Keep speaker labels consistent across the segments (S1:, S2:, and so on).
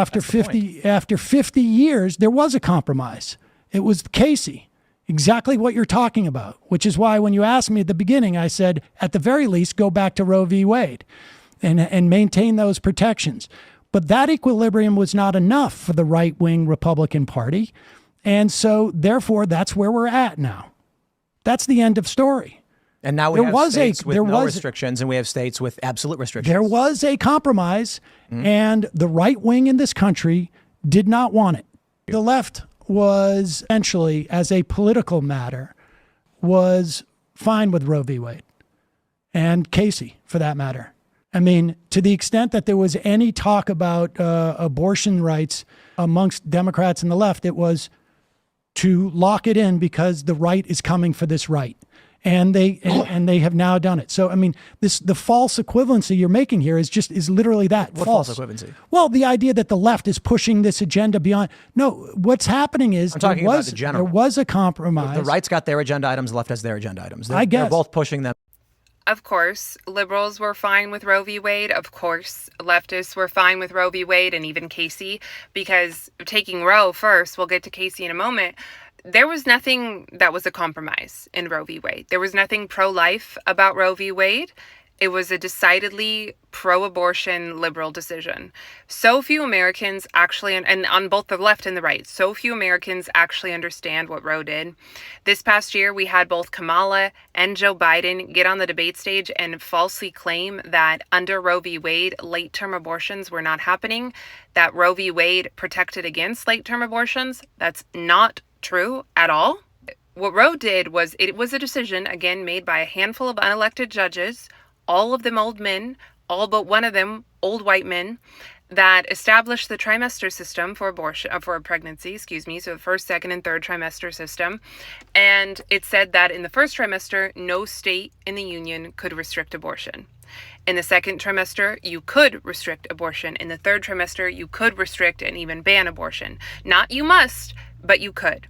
S1: after 50 years, there was a compromise. It was Casey. Exactly what you're talking about, which is why when you asked me at the beginning, I said, at the very least, go back to Roe v. Wade and maintain those protections. But that equilibrium was not enough for the right-wing Republican Party. And so, therefore, that's where we're at now. That's the end of story.
S2: And now we have states with no restrictions, and we have states with absolute restrictions.
S1: There was a compromise, and the right wing in this country did not want it. The left was essentially, as a political matter, was fine with Roe v. Wade and Casey, for that matter. I mean, to the extent that there was any talk about abortion rights amongst Democrats and the left, it was to lock it in because the right is coming for this right. And they have now done it. So, I mean, the false equivalency you're making here is literally that.
S2: What false equivalency?
S1: Well, the idea that the left is pushing this agenda beyond. No, what's happening is
S2: I'm talking about the general.
S1: There was a compromise.
S2: The right's got their agenda items, the left has their agenda items.
S1: I guess.
S2: They're both pushing them.
S3: Of course, liberals were fine with Roe v. Wade. Of course, leftists were fine with Roe v. Wade and even Casey, because taking Roe first, we'll get to Casey in a moment. There was nothing that was a compromise in Roe v. Wade. There was nothing pro-life about Roe v. Wade. It was a decidedly pro-abortion liberal decision. So few Americans actually, and on both the left and the right, so few Americans actually understand what Roe did. This past year, we had both Kamala and Joe Biden get on the debate stage and falsely claim that under Roe v. Wade, late-term abortions were not happening, that Roe v. Wade protected against late-term abortions. That's not true at all. What Roe did was, it was a decision, again, made by a handful of unelected judges, all of them old men, all but one of them old white men, that established the trimester system for pregnancy, so the first, second, and third trimester system. And it said that in the first trimester, no state in the union could restrict abortion. In the second trimester, you could restrict abortion. In the third trimester, you could restrict and even ban abortion. Not you must, but you could.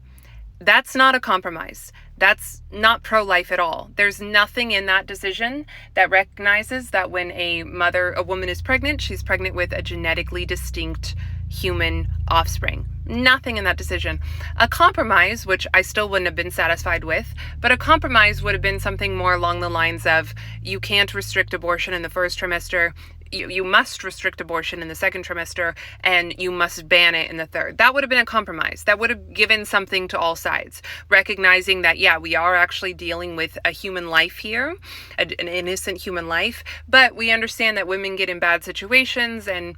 S3: That's not a compromise. That's not pro-life at all. There's nothing in that decision that recognizes that when a woman is pregnant, she's pregnant with a genetically distinct human offspring. Nothing in that decision. A compromise, which I still wouldn't have been satisfied with, but a compromise would have been something more along the lines of, you can't restrict abortion in the first trimester, you must restrict abortion in the second trimester, and you must ban it in the third. That would have been a compromise. That would have given something to all sides, recognizing that, yeah, we are actually dealing with a human life here, an innocent human life, but we understand that women get in bad situations and,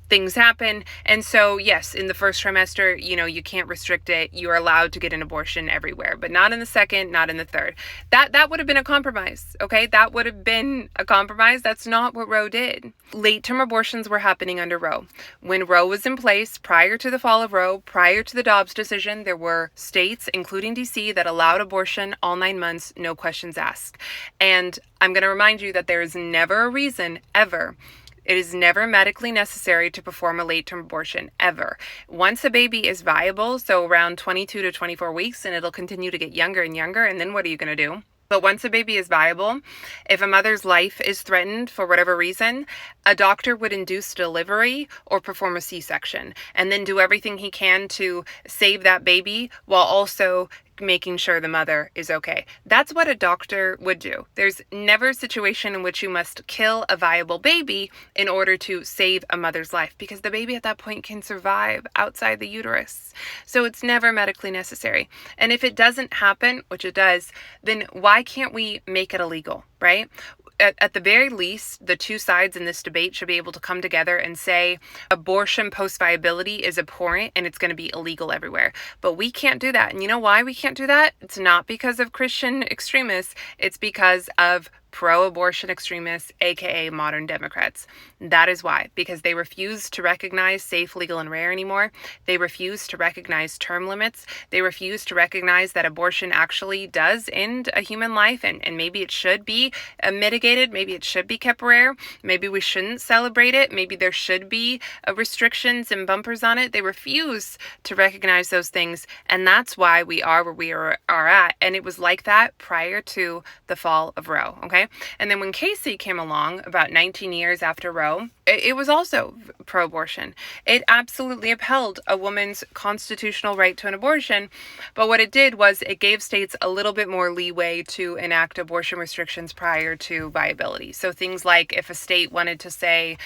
S3: things happen. And so, yes, in the first trimester, you can't restrict it. You're allowed to get an abortion everywhere, but not in the second, not in the third. That would have been a compromise, okay? That would have been a compromise. That's not what Roe did. Late-term abortions were happening under Roe. When Roe was in place, prior to the fall of Roe, prior to the Dobbs decision, there were states, including DC, that allowed abortion all 9 months, no questions asked. And I'm going to remind you that there is never a reason, ever, it is never medically necessary to perform a late-term abortion, ever. Once a baby is viable, so around 22 to 24 weeks, and it'll continue to get younger and younger, and then what are you going to do? But once a baby is viable, if a mother's life is threatened for whatever reason, a doctor would induce delivery or perform a C-section and then do everything he can to save that baby while also making sure the mother is okay. That's what a doctor would do. There's never a situation in which you must kill a viable baby in order to save a mother's life, because the baby at that point can survive outside the uterus. So it's never medically necessary. And if it doesn't happen, which it does, then why can't we make it illegal, right? At the very least, the two sides in this debate should be able to come together and say abortion post-viability is abhorrent and it's going to be illegal everywhere. But we can't do that. And you know why we can't do that? It's not because of Christian extremists. It's because of pro-abortion extremists, aka modern Democrats. That is why, because they refuse to recognize safe, legal, and rare anymore. They refuse to recognize term limits. They refuse to recognize that abortion actually does end a human life, and maybe it should be mitigated. Maybe it should be kept rare. Maybe we shouldn't celebrate it. Maybe there should be restrictions and bumpers on it. They refuse to recognize those things, and that's why we are where we are at. And it was like that prior to the fall of Roe, okay? And then when Casey came along about 19 years after Roe, It was also pro-abortion. It absolutely upheld a woman's constitutional right to an abortion, but what it did was it gave states a little bit more leeway to enact abortion restrictions prior to viability. So things like if a state wanted to say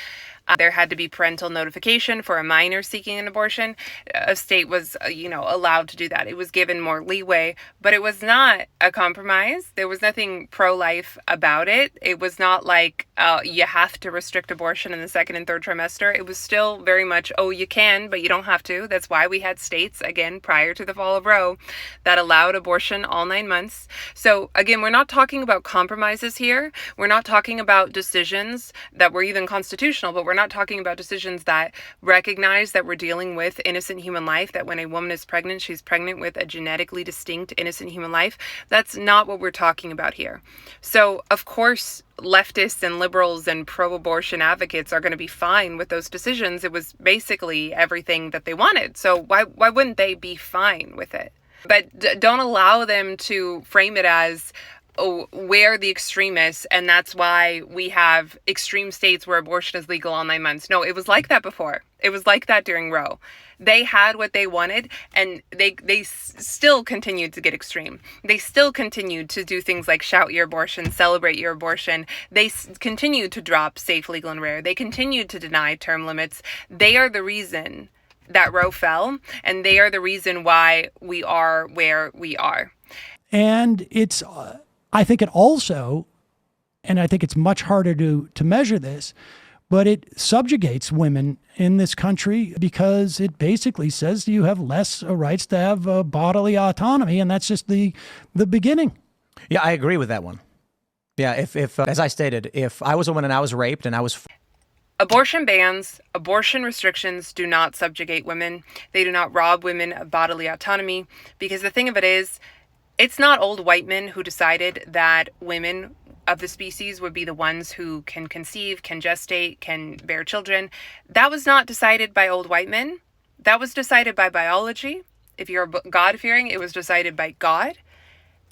S3: there had to be parental notification for a minor seeking an abortion, a state was, allowed to do that. It was given more leeway, but it was not a compromise. There was nothing pro-life about it. It was not like you have to restrict abortion in the second and third trimester. It was still very much, you can, but you don't have to. That's why we had states, again, prior to the fall of Roe, that allowed abortion all 9 months. So again, we're not talking about compromises here. We're not talking about decisions that were even constitutional, but we're not talking about decisions that recognize that we're dealing with innocent human life, that when a woman is pregnant, she's pregnant with a genetically distinct innocent human life. That's not what we're talking about here. So, of course, leftists and liberals and pro-abortion advocates are going to be fine with those decisions. It was basically everything that they wanted. So why wouldn't they be fine with it? But don't allow them to frame it as, we're the extremists, and that's why we have extreme states where abortion is legal all 9 months. No, it was like that before. It was like that during Roe. They had what they wanted, and they still continued to get extreme. They still continued to do things like shout your abortion, celebrate your abortion. They continued to drop safe, legal, and rare. They continued to deny term limits. They are the reason that Roe fell, and they are the reason why we are where we are.
S1: And it's... I think it also, and I think it's much harder to measure this, but it subjugates women in this country because it basically says you have less rights to have bodily autonomy, and that's just the beginning.
S2: Yeah, I agree with that one. Yeah, if as I stated, if I was a woman and I was raped and I was...
S3: Abortion bans, abortion restrictions do not subjugate women. They do not rob women of bodily autonomy, because the thing of it is, it's not old white men who decided that women of the species would be the ones who can conceive, can gestate, can bear children. That was not decided by old white men. That was decided by biology. If you're God-fearing, it was decided by God.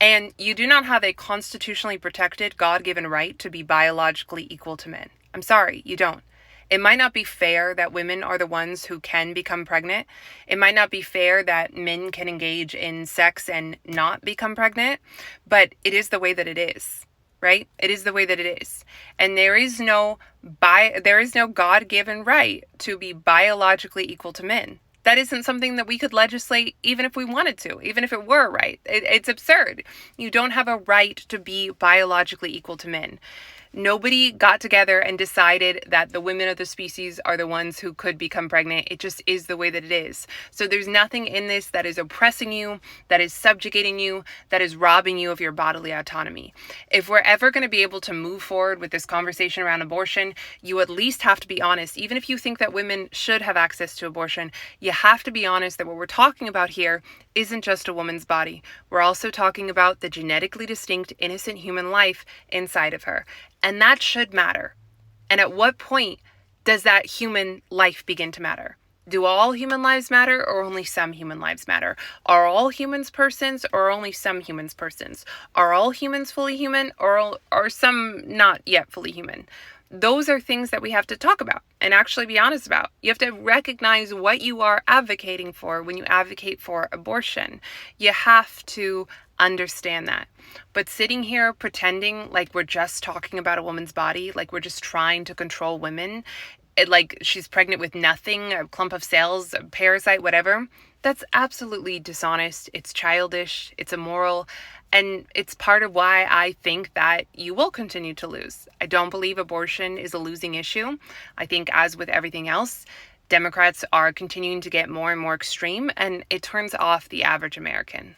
S3: And you do not have a constitutionally protected, God-given right to be biologically equal to men. I'm sorry, you don't. It might not be fair that women are the ones who can become pregnant. It might not be fair that men can engage in sex and not become pregnant, but it is the way that it is, right? It is the way that it is. And there is no God-given right to be biologically equal to men. That isn't something that we could legislate even if we wanted to, even if it were right. It's absurd. You don't have a right to be biologically equal to men. Nobody got together and decided that the women of the species are the ones who could become pregnant. It just is the way that it is. So there's nothing in this that is oppressing you, that is subjugating you, that is robbing you of your bodily autonomy. If we're ever going to be able to move forward with this conversation around abortion, you at least have to be honest. Even if you think that women should have access to abortion, you have to be honest that what we're talking about here isn't just a woman's body. We're also talking about the genetically distinct, innocent human life inside of her. And that should matter. And at what point does that human life begin to matter? Do all human lives matter, or only some human lives matter? Are all humans persons, or only some humans persons? Are all humans fully human, or are some not yet fully human? Those are things that we have to talk about and actually be honest about. You have to recognize what you are advocating for when you advocate for abortion. You have to understand that. But sitting here pretending like we're just talking about a woman's body, like we're just trying to control women, like she's pregnant with nothing, a clump of cells, a parasite, whatever, that's absolutely dishonest. It's childish. It's immoral. And it's part of why I think that you will continue to lose. I don't believe abortion is a losing issue. I think, as with everything else, Democrats are continuing to get more and more extreme, and it turns off the average American.